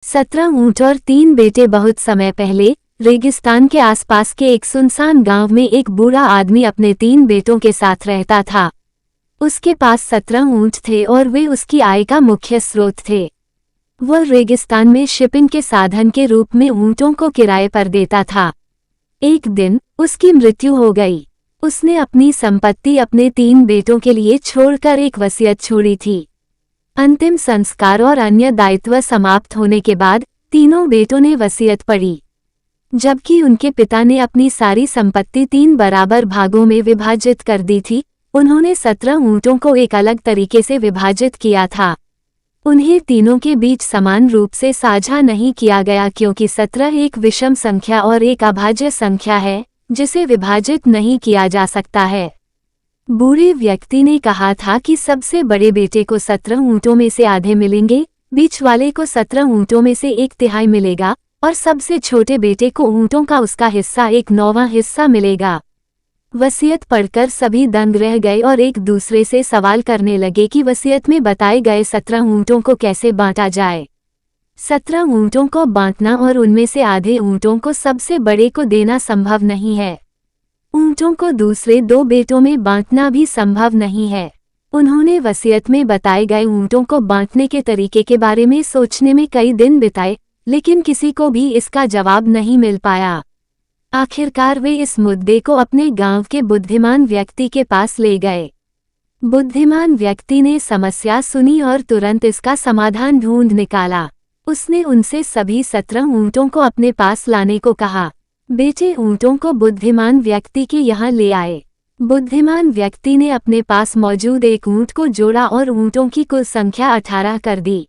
17 ऊंट और 3 बेटे। बहुत समय पहले रेगिस्तान के आसपास के एक सुनसान गांव में एक बूढ़ा आदमी अपने 3 बेटों के साथ रहता था। उसके पास 17 ऊंट थे और वे उसकी आय का मुख्य स्रोत थे। वह रेगिस्तान में शिपिंग के साधन के रूप में ऊंटों को किराए पर देता था। एक दिन उसकी मृत्यु हो गई। उसने अपनी संपत्ति अपने 3 बेटों के लिए छोड़कर एक वसीयत छोड़ी थी। अंतिम संस्कार और अन्य दायित्व समाप्त होने के बाद तीनों बेटों ने वसीयत पढ़ी। जबकि उनके पिता ने अपनी सारी संपत्ति 3 बराबर भागों में विभाजित कर दी थी, उन्होंने 17 ऊंटों को एक अलग तरीके से विभाजित किया था। उन्हें तीनों के बीच समान रूप से साझा नहीं किया गया क्योंकि 17 एक विषम संख्या और एक अभाज्य संख्या है जिसे विभाजित नहीं किया जा सकता है। बूढ़े व्यक्ति ने कहा था कि सबसे बड़े बेटे को 17 ऊंटों में से आधे मिलेंगे, बीच वाले को 17 ऊंटों में से 1/3 मिलेगा और सबसे छोटे बेटे को ऊंटों का उसका हिस्सा 1/9 हिस्सा मिलेगा। वसीयत पढ़कर सभी दंग रह गए और एक दूसरे से सवाल करने लगे कि वसीयत में बताए गए 17 ऊंटों को कैसे बांटा जाए। 17 ऊंटों को बांटना और उनमें से आधे ऊंटों को सबसे बड़े को देना संभव नहीं है। ऊंटों को दूसरे 2 बेटों में बांटना भी संभव नहीं है। उन्होंने वसीयत में बताए गए ऊंटों को बांटने के तरीके के बारे में सोचने में कई दिन बिताए, लेकिन किसी को भी इसका जवाब नहीं मिल पाया। आखिरकार वे इस मुद्दे को अपने गांव के बुद्धिमान व्यक्ति के पास ले गए। बुद्धिमान व्यक्ति ने समस्या सुनी और तुरंत इसका समाधान ढूंढ निकाला। उसने उनसे सभी 17 ऊंटों को अपने पास लाने को कहा। बेटे ऊंटों को बुद्धिमान व्यक्ति के यहाँ ले आए। बुद्धिमान व्यक्ति ने अपने पास मौजूद एक ऊंट को जोड़ा और ऊंटों की कुल संख्या 18 कर दी।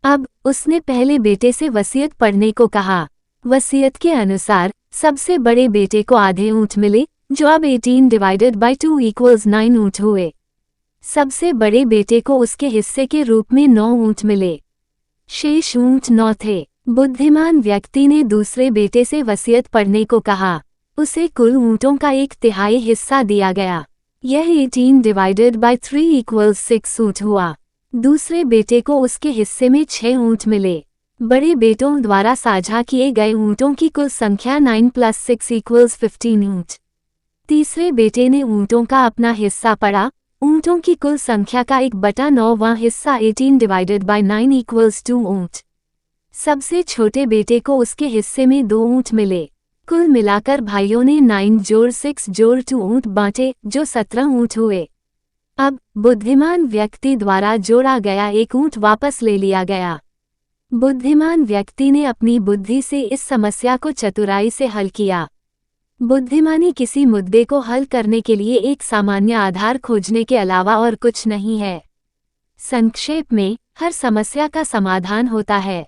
अब उसने पहले बेटे से वसीयत पढ़ने को कहा। वसीयत के अनुसार सबसे बड़े बेटे को आधे ऊंट मिले, जो अब 18 डिवाइडेड बाय 2 = 9 ऊंट हुए। सबसे बड़े बेटे को उसके हिस्से के रूप में 9 ऊंट मिले। शेष ऊंट 9 थे। बुद्धिमान व्यक्ति ने दूसरे बेटे से वसीयत पढ़ने को कहा। उसे कुल ऊंटों का 1/3 हिस्सा दिया गया। यह 18 डिवाइडेड बाय 3 = 6 ऊंट हुआ। दूसरे बेटे को उसके हिस्से में 6 ऊंट मिले। बड़े बेटों द्वारा साझा किए गए ऊंटों की कुल संख्या 9 + 6 = 15 ऊंट। तीसरे बेटे ने ऊंटों का अपना हिस्सा पढ़ा। ऊंटों की कुल संख्या का 1/9वां हिस्सा 18 डिवाइडेड बाय 9 = 2 ऊंट। सबसे छोटे बेटे को उसके हिस्से में 2 ऊंट मिले। कुल मिलाकर भाइयों ने 9 + 6 + 2 ऊंट बांटे, जो 17 ऊंट हुए। अब बुद्धिमान व्यक्ति द्वारा जोड़ा गया एक ऊंट वापस ले लिया गया। बुद्धिमान व्यक्ति ने अपनी बुद्धि से इस समस्या को चतुराई से हल किया। बुद्धिमानी किसी मुद्दे को हल करने के लिए एक सामान्य आधार खोजने के अलावा और कुछ नहीं है। संक्षेप में, हर समस्या का समाधान होता है।